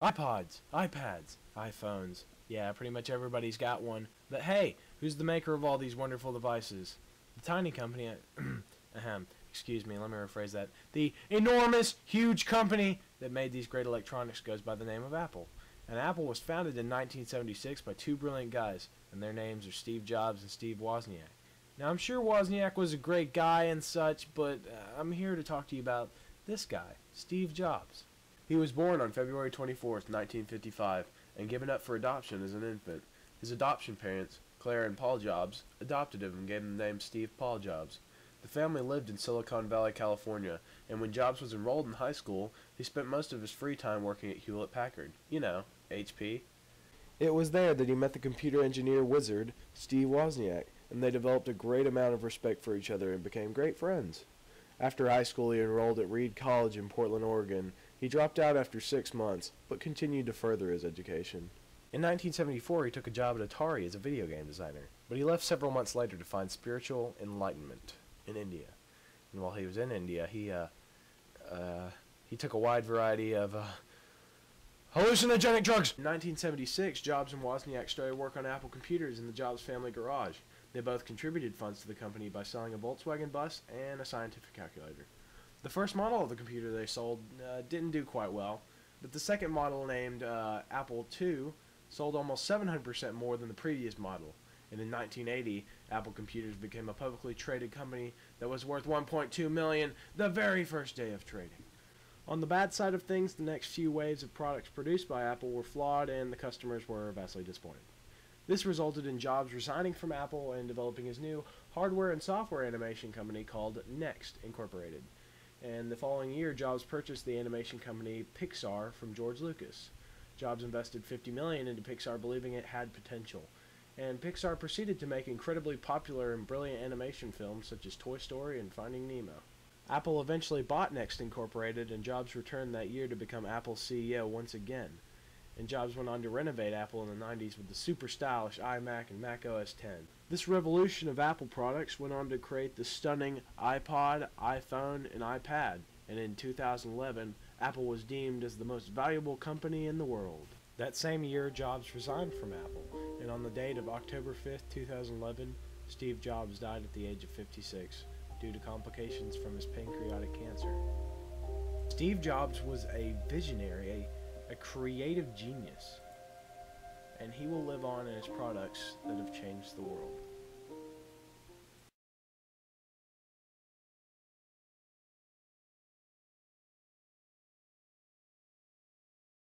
iPods, iPads, iPhones. Yeah, pretty much everybody's got one. But hey, who's the maker of all these wonderful devices? The tiny company, excuse me, let me rephrase that. The enormous, huge company that made these great electronics goes by the name of Apple. And Apple was founded in 1976 by two brilliant guys, and their names are Steve Jobs and Steve Wozniak. Now, I'm sure Wozniak was a great guy and such, but I'm here to talk to you about this guy, Steve Jobs. He was born on February 24th, 1955, and given up for adoption as an infant. His adoption parents, Claire and Paul Jobs, adopted him and gave him the name Steve Paul Jobs. The family lived in Silicon Valley, California, and when Jobs was enrolled in high school, he spent most of his free time working at Hewlett-Packard. You know, HP. It was there that he met the computer engineer wizard, Steve Wozniak, and they developed a great amount of respect for each other and became great friends. After high school, he enrolled at Reed College in Portland, Oregon. He dropped out after 6 months, but continued to further his education. In 1974, he took a job at Atari as a video game designer, but he left several months later to find spiritual enlightenment in India. And while he was in India, he took a wide variety of hallucinogenic drugs. In 1976, Jobs and Wozniak started work on Apple computers in the Jobs family garage. They both contributed funds to the company by selling a Volkswagen bus and a scientific calculator. The first model of the computer they sold didn't do quite well, but the second model, named Apple II, sold almost 700% more than the previous model. And in 1980, Apple Computers became a publicly traded company that was worth $1.2 million the very first day of trading. On the bad side of things, the next few waves of products produced by Apple were flawed and the customers were vastly disappointed. This resulted in Jobs resigning from Apple and developing his new hardware and software animation company called Next Incorporated. And the following year, Jobs purchased the animation company Pixar from George Lucas. Jobs invested $50 million into Pixar, believing it had potential. And Pixar proceeded to make incredibly popular and brilliant animation films such as Toy Story and Finding Nemo. Apple eventually bought Next Incorporated, and Jobs returned that year to become Apple's CEO once again. And Jobs went on to renovate Apple in the 90s with the super stylish iMac and Mac OS X. This revolution of Apple products went on to create the stunning iPod, iPhone, and iPad, and in 2011, Apple was deemed as the most valuable company in the world. That same year, Jobs resigned from Apple, and on the date of October 5th, 2011, Steve Jobs died at the age of 56 due to complications from his pancreatic cancer. Steve Jobs was a visionary, a creative genius, and he will live on in his products that have changed the world.